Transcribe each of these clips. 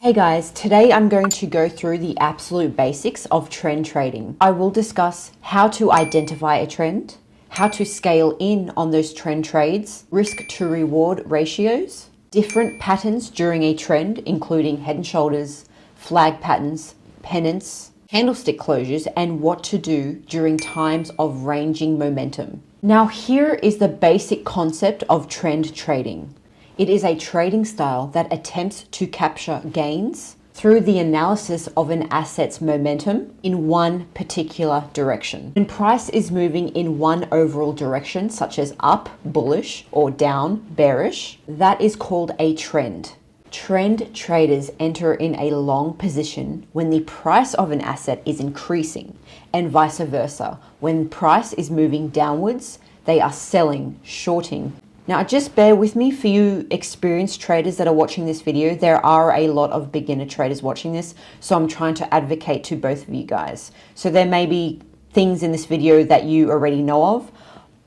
Hey guys, today I'm going to go through the absolute basics of trend trading. I will discuss how to identify a trend, how to scale in on those trend trades, risk to reward ratios, different patterns during a trend, including head and shoulders, flag patterns, pennants, candlestick closures, and what to do during times of ranging momentum. Now here is the basic concept of trend trading. It is a trading style that attempts to capture gains through the analysis of an asset's momentum in one particular direction. When price is moving in one overall direction, such as up, bullish, or down, bearish, that is called a trend. Trend traders enter in a long position when the price of an asset is increasing, and vice versa. When price is moving downwards, they are selling, shorting. Now, just bear with me for you experienced traders that are watching this video. There are a lot of beginner traders watching this, so I'm trying to advocate to both of you guys. So there may be things in this video that you already know of,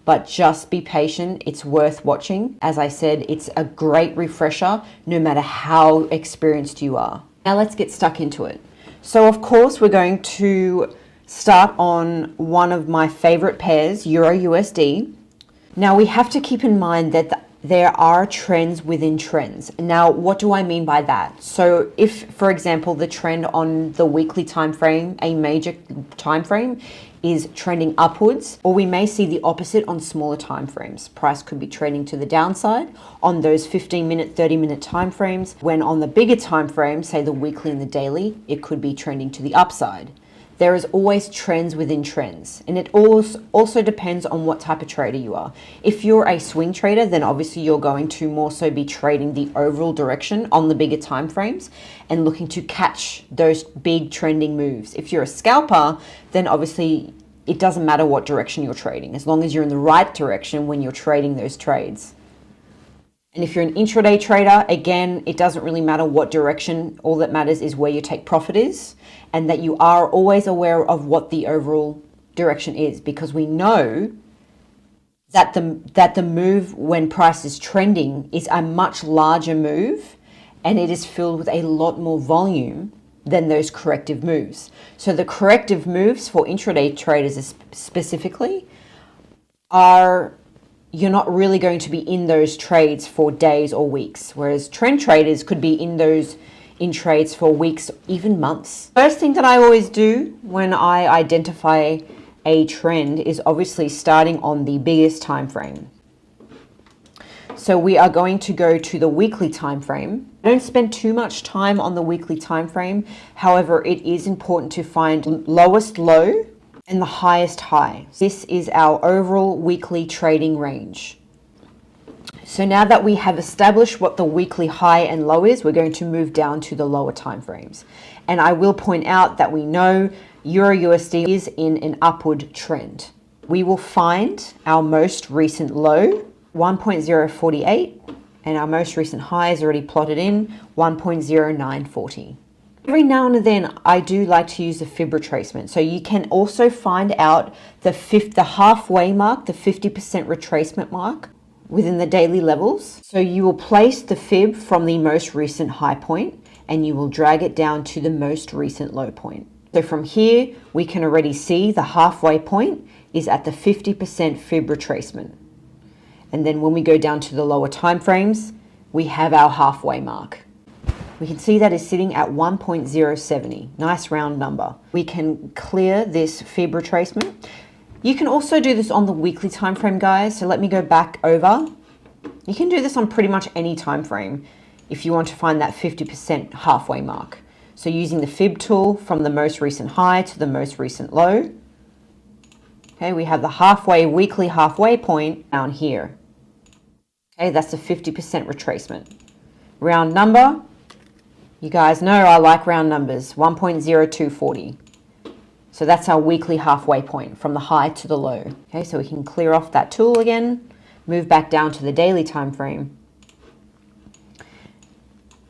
but just be patient. It's worth watching. As I said, it's a great refresher no matter how experienced you are. Now let's get stuck into it. So of course, we're going to start on one of my favorite pairs, Euro USD. Now we have to keep in mind that there are trends within trends. Now, what do I mean by that? So if, for example, the trend on the weekly time frame, a major time frame, is trending upwards, or we may see the opposite on smaller time frames. Price could be trending to the downside on those 15-minute, 30-minute time frames, when on the bigger time frames, say the weekly and the daily, it could be trending to the upside. There is always trends within trends, and it also depends on what type of trader you are. If you're a swing trader, then obviously you're going to more so be trading the overall direction on the bigger time frames and looking to catch those big trending moves. If you're a scalper, then obviously it doesn't matter what direction you're trading, as long as you're in the right direction when you're trading those trades. And if you're an intraday trader, again, it doesn't really matter what direction. All that matters is where your take profit is, and that you are always aware of what the overall direction is, because we know that the move when price is trending is a much larger move, and it is filled with a lot more volume than those corrective moves. So the corrective moves for intraday traders specifically are, you're not really going to be in those trades for days or weeks, whereas trend traders could be in trades for weeks, even months. First thing that I always do when I identify a trend is obviously starting on the biggest time frame. So we are going to go to the weekly time frame. I don't spend too much time on the weekly time frame. However, it is important to find lowest low and the highest high. This is our overall weekly trading range. So now that we have established what the weekly high and low is, we're going to move down to the lower time frames. And I will point out that we know Euro USD is in an upward trend. We will find our most recent low, 1.048, and our most recent high is already plotted in, 1.0940. Every now and then, I do like to use the fib retracement. So you can also find out the halfway mark, the 50% retracement mark within the daily levels. So you will place the fib from the most recent high point, and you will drag it down to the most recent low point. So from here, we can already see the halfway point is at the 50% fib retracement. And then when we go down to the lower time frames, we have our halfway mark. We can see that is sitting at 1.070. Nice round number. We can clear this fib retracement. You can also do this on the weekly time frame, guys. So let me go back over. You can do this on pretty much any time frame if you want to find that 50% halfway mark. So using the fib tool from the most recent high to the most recent low. Okay, we have the weekly halfway point down here. Okay, that's a 50% retracement. Round number. You guys know I like round numbers, 1.0240. So that's our weekly halfway point from the high to the low. Okay, so we can clear off that tool again, move back down to the daily time frame.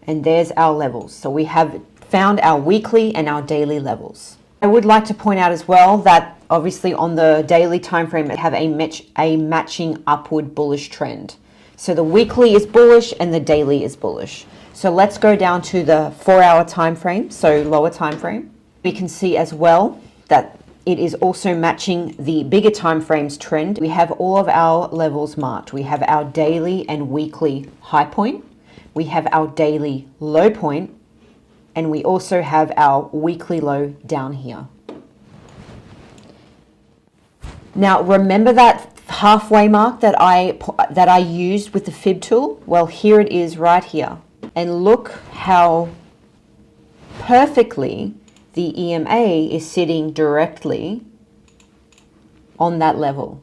And there's our levels. So we have found our weekly and our daily levels. I would like to point out as well that obviously on the daily time frame, we have a matching upward bullish trend. So the weekly is bullish and the daily is bullish. So let's go down to the 4-hour time frame, so lower time frame. We can see as well that it is also matching the bigger time frames trend. We have all of our levels marked. We have our daily and weekly high point. We have our daily low point, and we also have our weekly low down here. Now, remember that halfway mark that I used with the fib tool? Well, here it is right here. And look how perfectly the EMA is sitting directly on that level.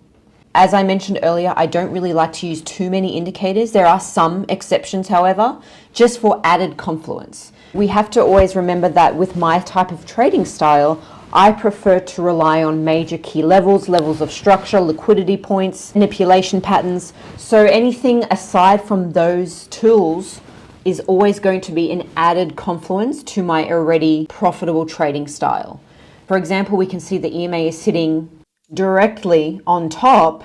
As I mentioned earlier, I don't really like to use too many indicators. There are some exceptions, however, just for added confluence. We have to always remember that with my type of trading style, I prefer to rely on major key levels, levels of structure, liquidity points, manipulation patterns. So anything aside from those tools is always going to be an added confluence to my already profitable trading style. For example, we can see the EMA is sitting directly on top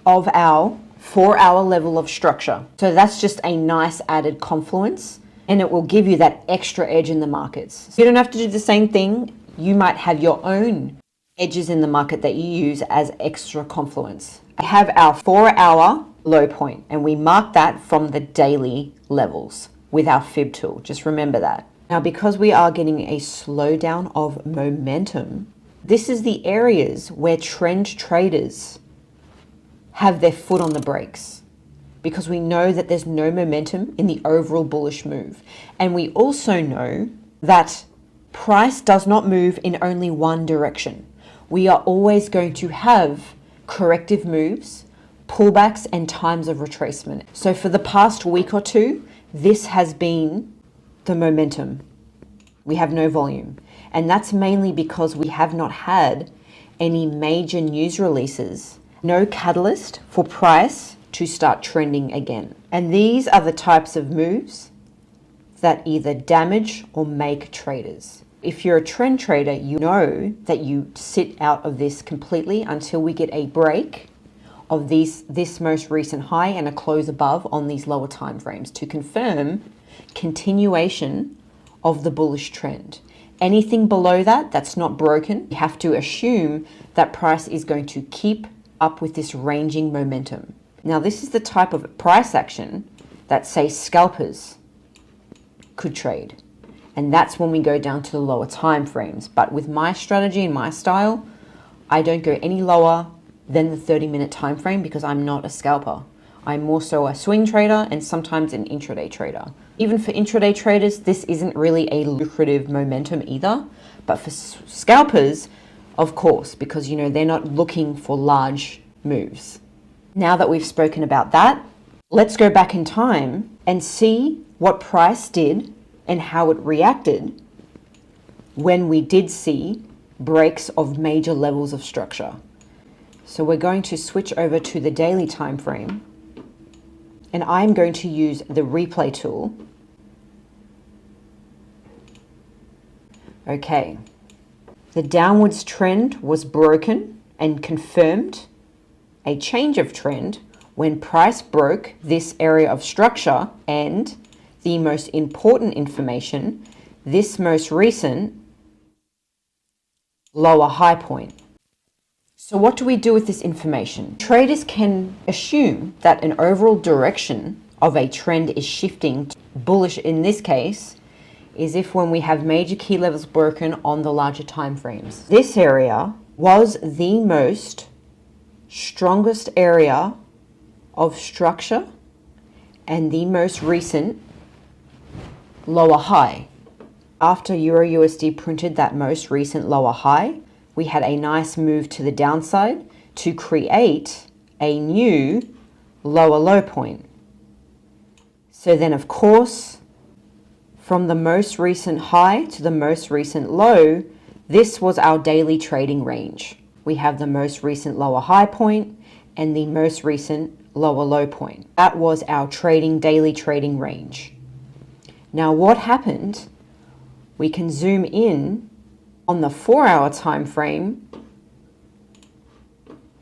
of our 4-hour level of structure. So that's just a nice added confluence, and it will give you that extra edge in the markets. So you don't have to do the same thing. You might have your own edges in the market that you use as extra confluence. I have our 4-hour low point, and we mark that from the daily levels with our fib tool. Just remember that. Now, because we are getting a slowdown of momentum, this is the areas where trend traders have their foot on the brakes, because we know that there's no momentum in the overall bullish move. And we also know that price does not move in only one direction. We are always going to have corrective moves, pullbacks, and times of retracement. So for the past week or two, this has been the momentum. We have no volume. And that's mainly because we have not had any major news releases, no catalyst for price to start trending again. And these are the types of moves that either damage or make traders. If you're a trend trader, you know that you sit out of this completely until we get a break of this most recent high and a close above on these lower time frames to confirm continuation of the bullish trend. Anything below that that's not broken, you have to assume that price is going to keep up with this ranging momentum. Now, this is the type of price action that, say, scalpers could trade. And that's when we go down to the lower time frames. But with my strategy and my style, I don't go any lower than the 30-minute time frame because I'm not a scalper. I'm more so a swing trader and sometimes an intraday trader. Even for intraday traders, this isn't really a lucrative momentum either. But for scalpers, of course, because they're not looking for large moves. Now that we've spoken about that, let's go back in time and see what price did and how it reacted when we did see breaks of major levels of structure. So we're going to switch over to the daily time frame, and I'm going to use the replay tool. Okay, the downwards trend was broken and confirmed a change of trend when price broke this area of structure, and the most important information, this most recent lower high point. So what do we do with this information? Traders can assume that an overall direction of a trend is shifting to bullish in this case is if when we have major key levels broken on the larger time frames. This area was the most strongest area of structure and the most recent lower high. After Euro USD printed that most recent lower high, we had a nice move to the downside to create a new lower low point. So then, of course, from the most recent high to the most recent low, this was our daily trading range. We have the most recent lower high point and the most recent lower low point. That was our daily trading range. Now, what happened? We can zoom in on the 4-hour time frame.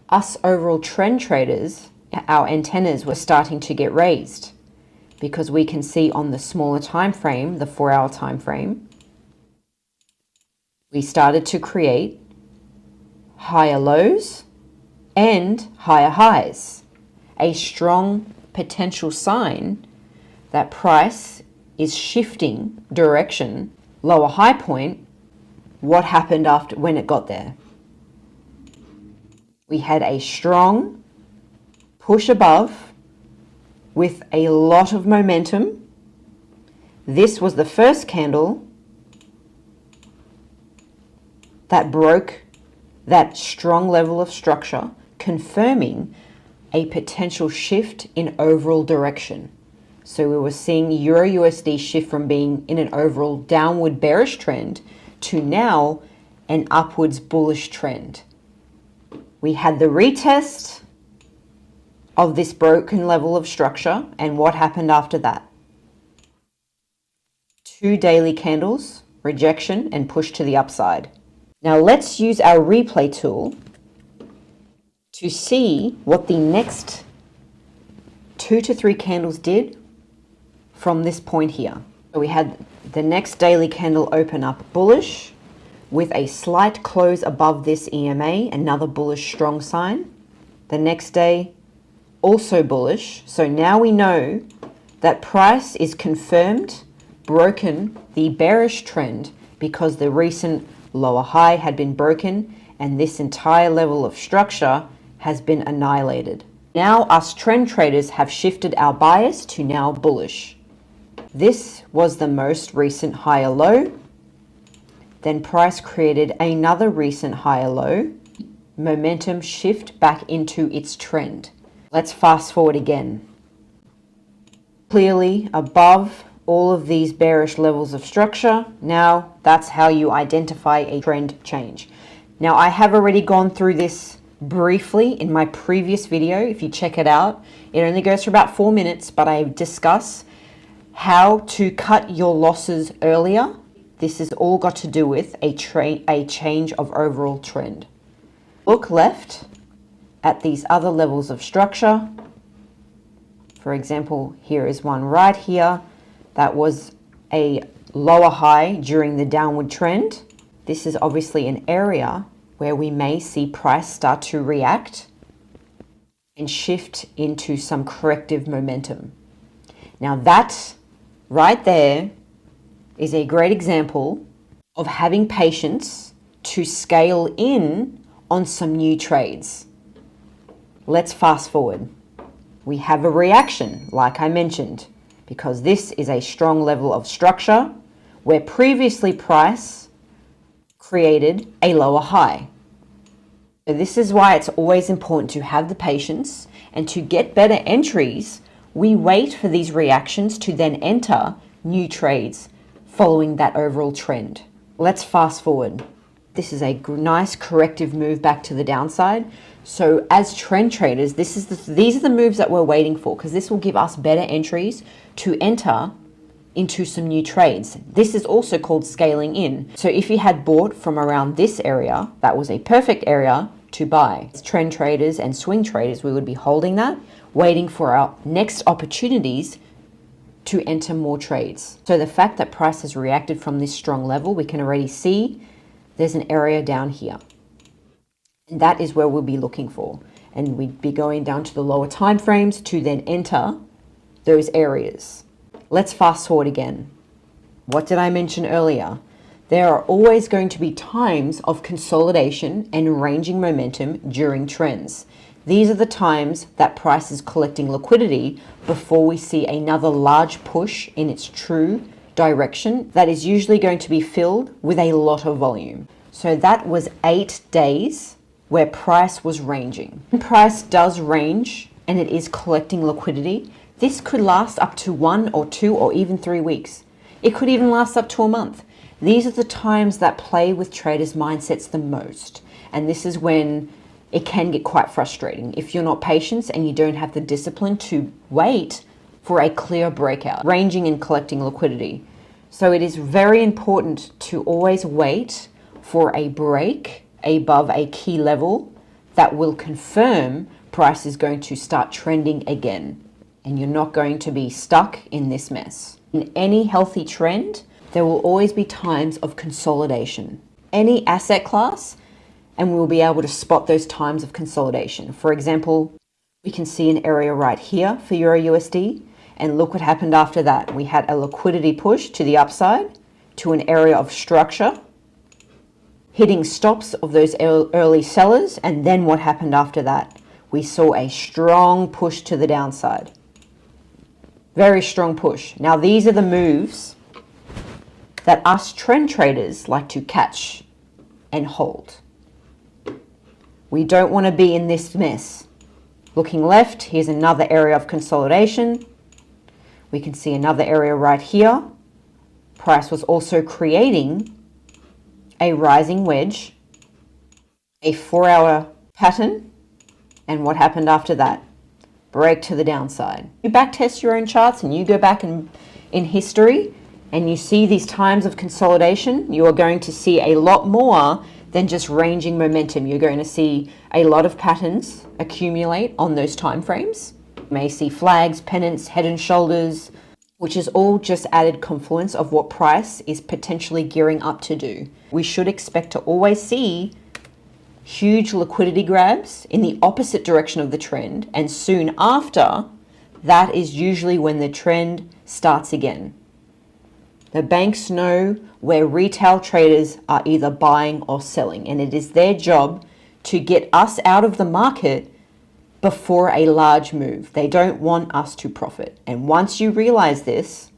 Us overall trend traders, our antennas were starting to get raised because we can see on the smaller time frame, the 4-hour time frame, we started to create higher lows and higher highs, a strong potential sign that price is shifting direction. Lower high point, what happened after when it got there? We had a strong push above with a lot of momentum. This was the first candle that broke that strong level of structure, confirming a potential shift in overall direction. So we were seeing Euro USD shift from being in an overall downward bearish trend to now an upwards bullish trend. We had the retest of this broken level of structure, and what happened after that? 2 daily candles, rejection and push to the upside. Now let's use our replay tool to see what the next 2 to 3 candles did from this point here. So we had the next daily candle open up bullish with a slight close above this EMA, another bullish strong sign. The next day, also bullish. So now we know that price is confirmed, broken the bearish trend because the recent lower high had been broken and this entire level of structure has been annihilated. Now us trend traders have shifted our bias to now bullish. This was the most recent higher low. Then price created another recent higher low. Momentum shift back into its trend. Let's fast forward again. Clearly above all of these bearish levels of structure. Now that's how you identify a trend change. Now I have already gone through this briefly in my previous video. If you check it out, it only goes for about 4 minutes, but I discuss how to cut your losses earlier. This has all got to do with a change of overall trend. Look left at these other levels of structure. For example, here is one right here. That was a lower high during the downward trend. This is obviously an area where we may see price start to react and shift into some corrective momentum. Now that right there is a great example of having patience to scale in on some new trades. Let's fast forward. We have a reaction, like I mentioned, because this is a strong level of structure where previously price created a lower high. So this is why it's always important to have the patience, and to get better entries, we wait for these reactions to then enter new trades following that overall trend. Let's fast forward. This is a nice corrective move back to the downside. So as trend traders, these are the moves that we're waiting for, because this will give us better entries to enter into some new trades. This is also called scaling in. So if you had bought from around this area, that was a perfect area to buy. As trend traders and swing traders, we would be holding that, waiting for our next opportunities to enter more trades. So the fact that price has reacted from this strong level, we can already see there's an area down here. And that is where we'll be looking for. And we'd be going down to the lower time frames to then enter those areas. Let's fast forward again. What did I mention earlier? There are always going to be times of consolidation and ranging momentum during trends. These are the times that price is collecting liquidity before we see another large push in its true direction that is usually going to be filled with a lot of volume. So that was 8 days where price was ranging. When price does range and it is collecting liquidity, this could last up to 1 or 2 or even 3 weeks. It could even last up to a month. These are the times that play with traders' mindsets the most. And this is when it can get quite frustrating if you're not patient and you don't have the discipline to wait for a clear breakout, ranging and collecting liquidity. So it is very important to always wait for a break above a key level that will confirm price is going to start trending again. and you're not going to be stuck in this mess. In any healthy trend, there will always be times of consolidation. Any asset class, and we'll be able to spot those times of consolidation. For example, we can see an area right here for Euro USD, and look what happened after that. We had a liquidity push to the upside, to an area of structure, hitting stops of those early sellers, and then what happened after that? We saw a strong push to the downside. Very strong push. Now these are the moves that us trend traders like to catch and hold. We don't want to be in this mess. Looking left, here's another area of consolidation. We can see another area right here. Price was also creating a rising wedge, a 4-hour pattern, and what happened after that? Break to the downside. You backtest your own charts and you go back in history and you see these times of consolidation, you are going to see a lot more than just ranging momentum. You're going to see a lot of patterns accumulate on those time frames. You may see flags, pennants, head and shoulders, which is all just added confluence of what price is potentially gearing up to do. We should expect to always see huge liquidity grabs in the opposite direction of the trend, and soon after, that is usually when the trend starts again. The banks know where retail traders are either buying or selling, and it is their job to get us out of the market before a large move. They don't want us to profit. And once you realize this,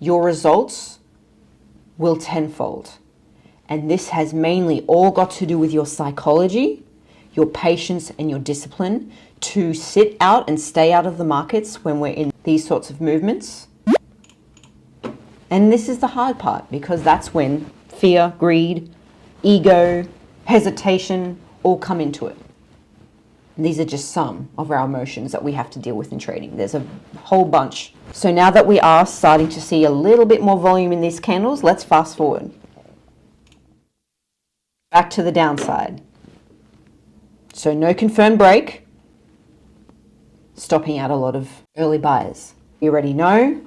your results will tenfold. And this has mainly all got to do with your psychology, your patience, and your discipline to sit out and stay out of the markets when we're in these sorts of movements. And this is the hard part, because that's when fear, greed, ego, hesitation all come into it. And these are just some of our emotions that we have to deal with in trading. There's a whole bunch. So now that we are starting to see a little bit more volume in these candles, let's fast forward. Back to the downside. So no confirmed break, stopping out a lot of early buyers. You already know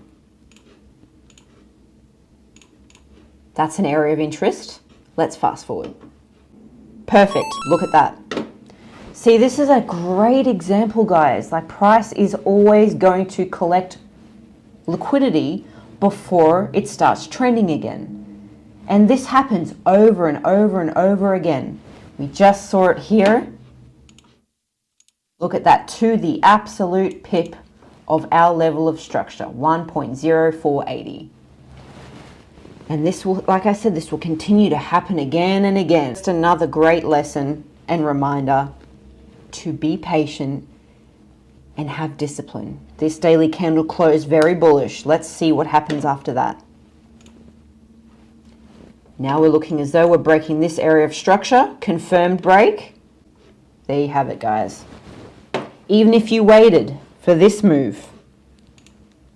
that's an area of interest. Let's fast forward. Perfect. Look at that. See, this is a great example, guys. Like, price is always going to collect liquidity before it starts trending again. And this happens over and over and over again. We just saw it here. Look at that, to the absolute pip of our level of structure, 1.0480. And this will, like I said, this will continue to happen again and again. Just another great lesson and reminder to be patient and have discipline. This daily candle closed very bullish. Let's see what happens after that. Now we're looking as though we're breaking this area of structure. Confirmed break. There you have it, guys. Even if you waited for this move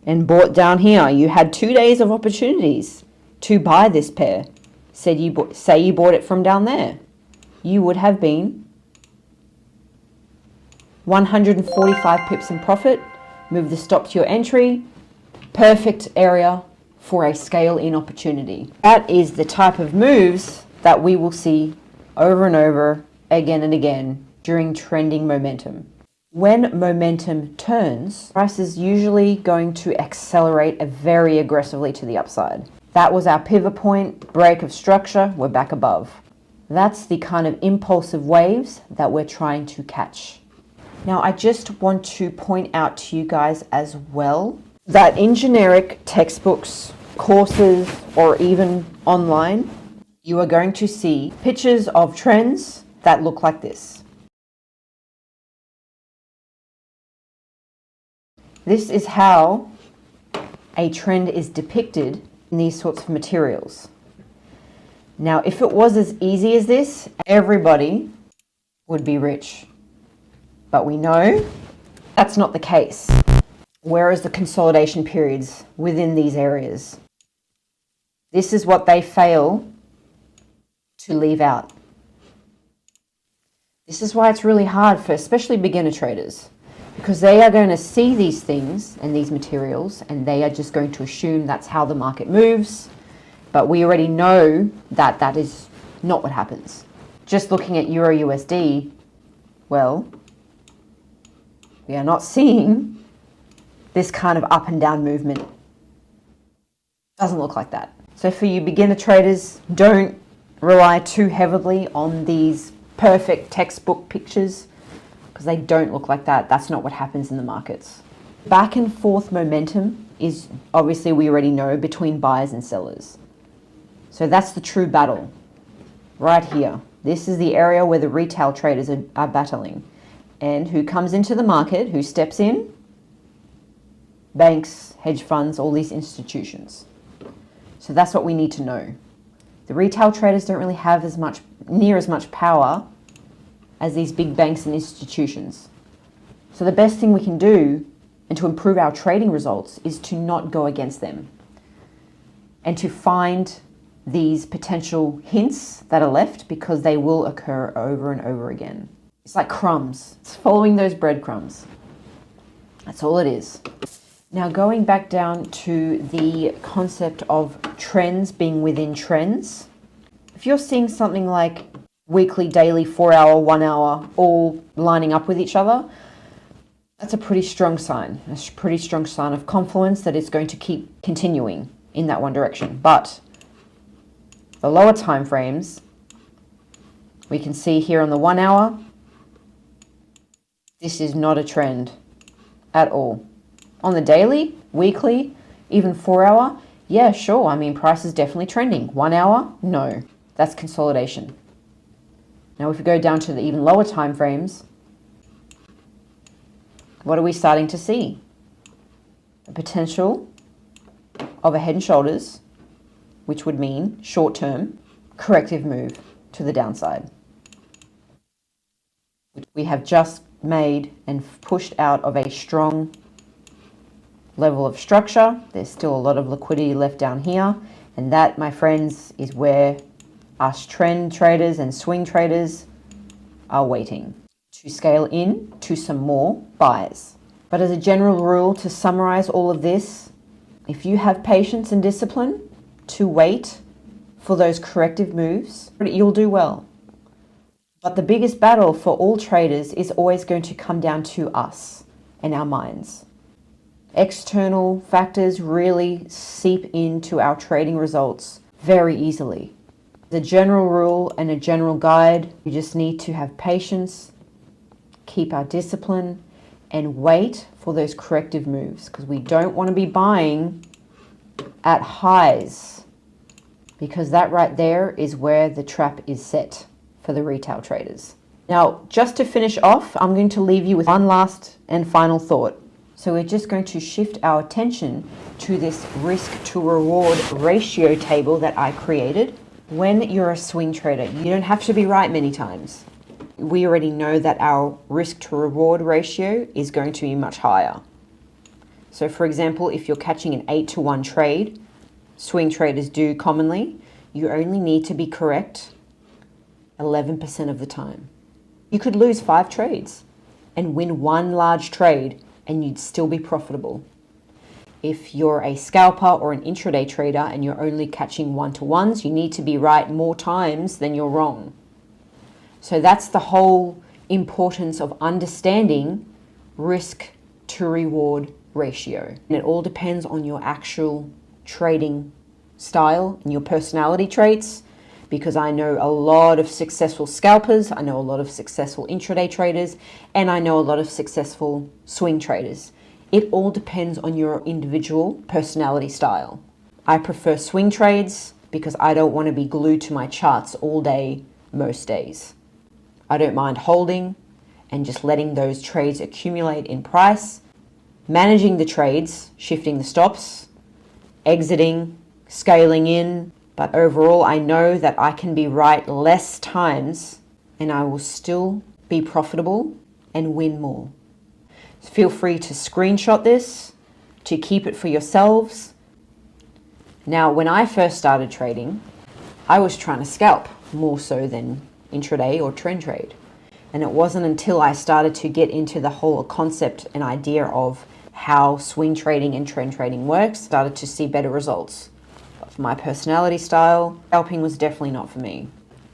and bought down here, you had 2 days of opportunities to buy this pair. Say you bought it from down there. You would have been 145 pips in profit. Move the stop to your entry. Perfect area for a scale in opportunity. That is the type of moves that we will see over and over, again and again, during trending momentum. When momentum turns, price is usually going to accelerate very aggressively to the upside. That was our pivot point, break of structure, we're back above. That's the kind of impulsive waves that we're trying to catch. Now, I just want to point out to you guys as well that in generic textbooks, courses, or even online, you are going to see pictures of trends that look like this. This is how a trend is depicted in these sorts of materials. Now, if it was as easy as this, everybody would be rich. But we know that's not the case. Where is the consolidation periods within these areas? This is what they fail to leave out. This is why it's really hard for especially beginner traders, because they are going to see these things and these materials, and they are just going to assume that's how the market moves. But we already know that that is not what happens. Just looking at Euro USD, well, we are not seeing this kind of up and down movement. Doesn't look like that. So for you beginner traders, don't rely too heavily on these perfect textbook pictures, because they don't look like that. That's not what happens in the markets. Back and forth momentum is obviously, we already know, between buyers and sellers. So that's the true battle right here. This is the area where the retail traders are battling. And who comes into the market, who steps in? Banks, hedge funds, all these institutions. So that's what we need to know. The retail traders don't really have near as much power as these big banks and institutions. So the best thing we can do, and to improve our trading results, is to not go against them and to find these potential hints that are left, because they will occur over and over again. It's like crumbs. It's following those breadcrumbs. That's all it is. Now, going back down to the concept of trends being within trends, if you're seeing something like weekly, daily, 4 hour, 1 hour, all lining up with each other, that's a pretty strong sign. A pretty strong sign of confluence that it's going to keep continuing in that one direction. But the lower time frames, we can see here on the 1 hour, this is not a trend at all. On the daily, weekly, even 4 hour, yeah, sure. I mean, price is definitely trending. 1 hour, no, that's consolidation. Now, if we go down to the even lower time frames, what are we starting to see? The potential of a head and shoulders, which would mean short-term corrective move to the downside, which we have just made and pushed out of a strong level of structure. There's still a lot of liquidity left down here, and that, my friends, is where us trend traders and swing traders are waiting to scale in to some more buys. But as a general rule, to summarize all of this, if you have patience and discipline to wait for those corrective moves, you'll do well. But the biggest battle for all traders is always going to come down to us and our minds. External factors really seep into our trading results very easily. The general rule and a general guide, you just need to have patience, keep our discipline, and wait for those corrective moves, because we don't want to be buying at highs, because that right there is where the trap is set for the retail traders. Now, just to finish off, I'm going to leave you with one last and final thought. So we're just going to shift our attention to this risk to reward ratio table that I created. When you're a swing trader, you don't have to be right many times. We already know that our risk to reward ratio is going to be much higher. So for example, if you're catching an 8-to-1 trade, swing traders do commonly, you only need to be correct 11% of the time. You could lose 5 trades and win 1 large trade, and you'd still be profitable. If you're a scalper or an intraday trader and you're only catching 1-to-1s, you need to be right more times than you're wrong. So that's the whole importance of understanding risk to reward ratio. And it all depends on your actual trading style and your personality traits, because I know a lot of successful scalpers, I know a lot of successful intraday traders, and I know a lot of successful swing traders. It all depends on your individual personality style. I prefer swing trades because I don't want to be glued to my charts all day, most days. I don't mind holding and just letting those trades accumulate in price, managing the trades, shifting the stops, exiting, scaling in. But overall, I know that I can be right less times and I will still be profitable and win more. So feel free to screenshot this, to keep it for yourselves. Now, when I first started trading, I was trying to scalp more so than intraday or trend trade. And it wasn't until I started to get into the whole concept and idea of how swing trading and trend trading works, started to see better results. But for my personality style, scalping was definitely not for me.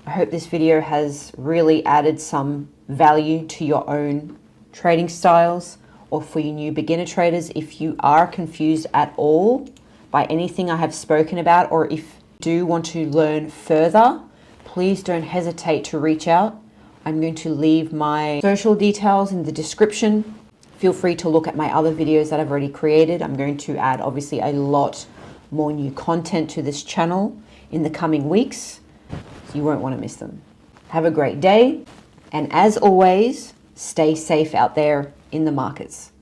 I hope this video has really added some value to your own trading styles, or for you new beginner traders. If you are confused at all by anything I have spoken about, or if you do want to learn further, please don't hesitate to reach out. I'm going to leave my social details in the description. Feel free to look at my other videos that I've already created. I'm going to add obviously a lot more new content to this channel in the coming weeks, so you won't want to miss them. Have a great day, and as always, stay safe out there in the markets.